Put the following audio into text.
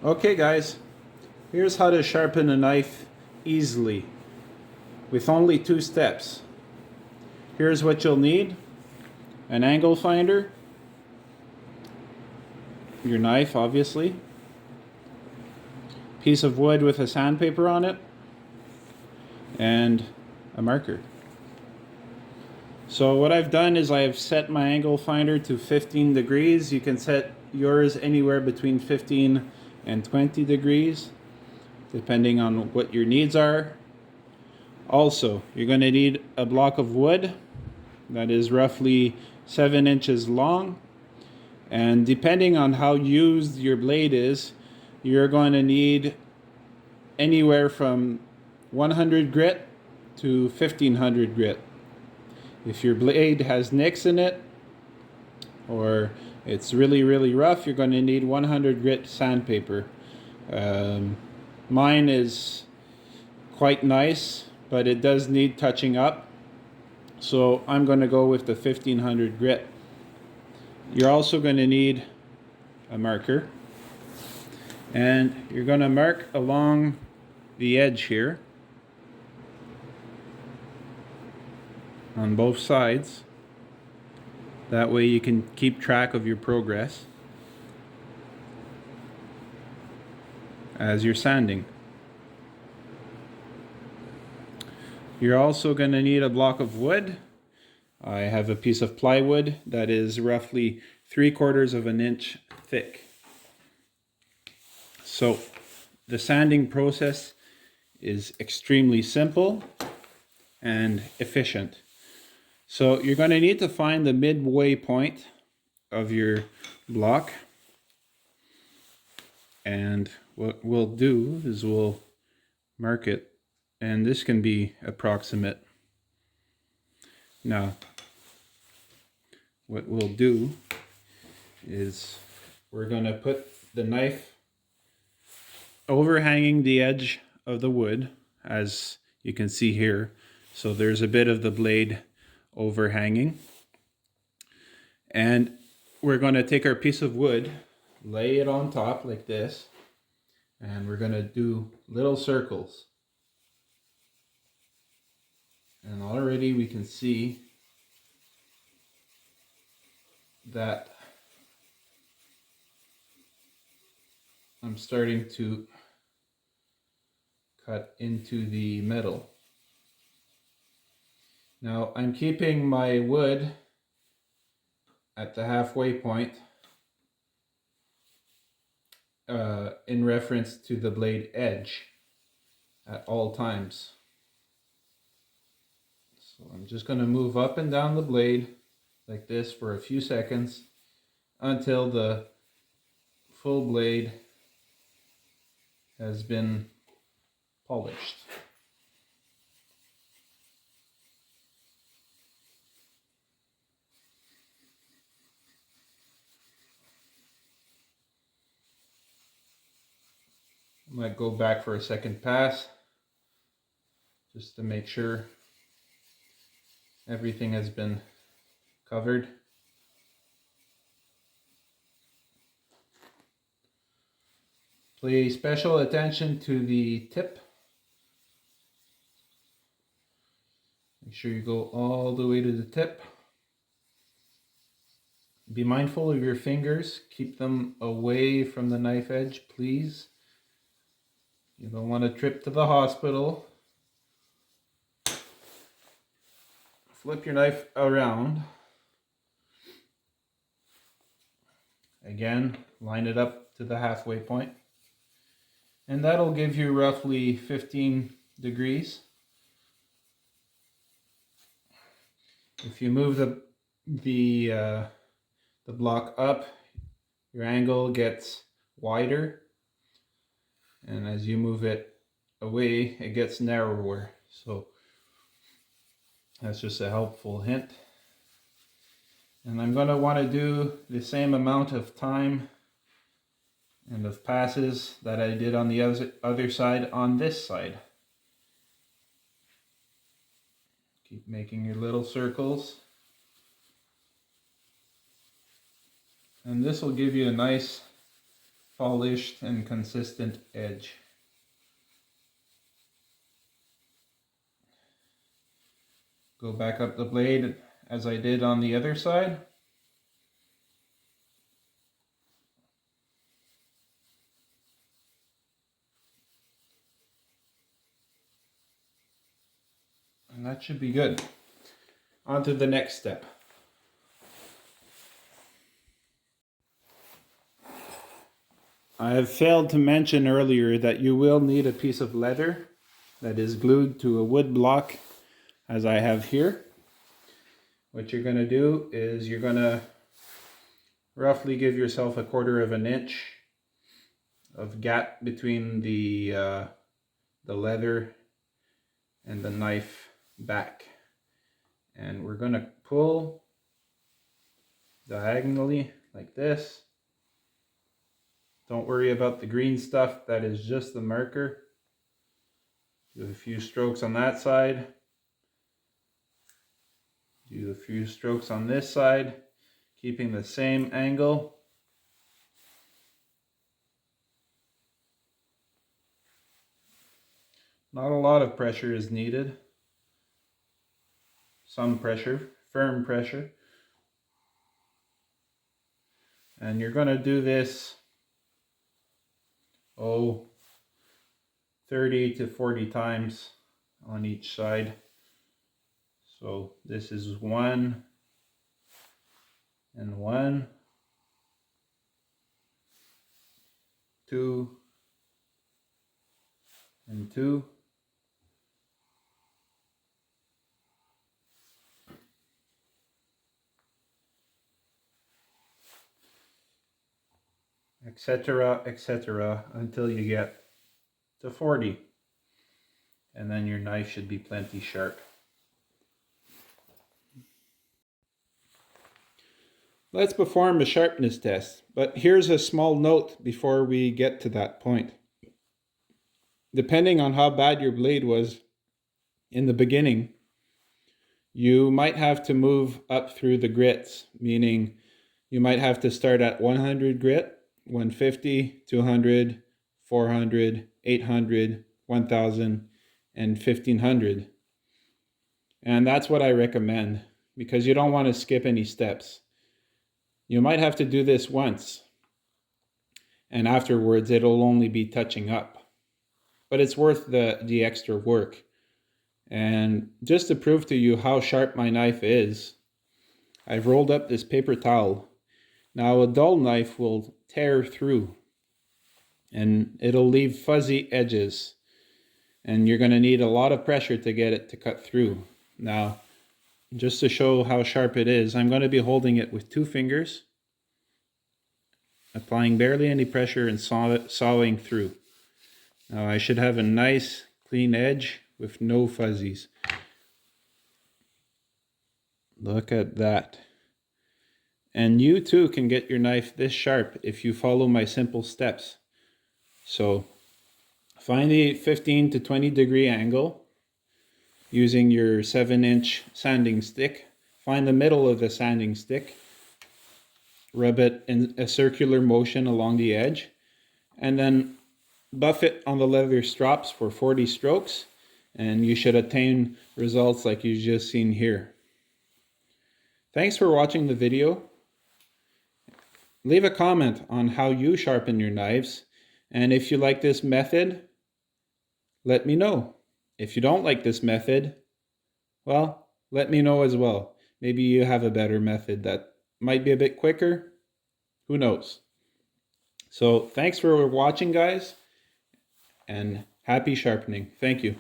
Okay guys, here's how to sharpen a knife easily with only 2 steps. Here's what you'll need: an angle finder, your knife obviously, piece of wood with a sandpaper on it, and a marker. So what I've done is I've set my angle finder to 15 degrees. You can set yours anywhere between 15 and 20 degrees depending on what your needs are. Also, you're going to need a block of wood that is roughly 7 inches long, and depending on how used your blade is, you're going to need anywhere from 100 grit to 1500 grit. If your blade has nicks in it or it's really rough, you're going to need 100 grit sandpaper. Mine is quite nice, but it does need touching up, so I'm going to go with the 1500 grit. You're also going to need a marker, and you're going to mark along the edge here on both sides. That way you can keep track of your progress as you're sanding. You're also going to need a block of wood. I have a piece of plywood that is roughly 3/4 of an inch thick. So the sanding process is extremely simple and efficient. So you're going to need to find the midway point of your block, and what we'll do is we'll mark it, and this can be approximate. Now what we'll do is we're going to put the knife overhanging the edge of the wood, as you can see here. So there's a bit of the blade overhanging, and we're going to take our piece of wood, lay it on top like this, and we're going to do little circles. And already we can see that I'm starting to cut into the metal. Now I'm keeping my wood at the halfway point in reference to the blade edge at all times. So I'm just going to move up and down the blade like this for a few seconds until the full blade has been polished. I might go back for a second pass just to make sure everything has been covered. Pay special attention to the tip. Make sure you go all the way to the tip. Be mindful of your fingers. Keep them away from the knife edge, please. You don't want to trip to the hospital. Flip your knife around. Again, line it up to the halfway point. And that'll give you roughly 15 degrees. If you move the block up, your angle gets wider, and as you move it away, it gets narrower. So that's just a helpful hint. And I'm going to want to do the same amount of time and of passes that I did on the other side on this side. Keep making your little circles. And this will give you a nice polished and consistent edge. Go back up the blade as I did on the other side. And that should be good. On to the next step. I have failed to mention earlier that you will need a piece of leather that is glued to a wood block, as I have here. What you're going to do is you're going to roughly give yourself 1/4 of an inch of gap between the leather and the knife back, and we're going to pull diagonally like this. Don't worry about the green stuff, that is just the marker. Do a few strokes on that side. Do a few strokes on this side, keeping the same angle. Not a lot of pressure is needed. Some pressure, firm pressure. And you're going to do this 30 to 40 times on each side. So this is 1 and 1, 2 and 2, etc., etc., until you get to 40, and then your knife should be plenty sharp. Let's perform a sharpness test, but here's a small note before we get to that point. Depending on how bad your blade was in the beginning, you might have to move up through the grits, meaning you might have to start at 100 grit, 150, 200, 400, 800, 1000, and 1500. And that's what I recommend, because you don't want to skip any steps. You might have to do this once, and afterwards it'll only be touching up. But it's worth the extra work. And just to prove to you how sharp my knife is, I've rolled up this paper towel. Now a dull knife will tear through, and it'll leave fuzzy edges, and you're going to need a lot of pressure to get it to cut through. Now, just to show how sharp it is, I'm going to be holding it with 2 fingers, applying barely any pressure and sawing through. Now I should have a nice clean edge with no fuzzies. Look at that. And you too can get your knife this sharp if you follow my simple steps. So find the 15 to 20 degree angle using your 7-inch sanding stick. Find the middle of the sanding stick. Rub it in a circular motion along the edge, and then buff it on the leather straps for 40 strokes, and you should attain results like you've just seen here. Thanks for watching the video. Leave a comment on how you sharpen your knives, and if you like this method, let me know. If you don't like this method, well, let me know as well. Maybe you have a better method that might be a bit quicker. Who knows? So thanks for watching, guys, and happy sharpening. Thank you.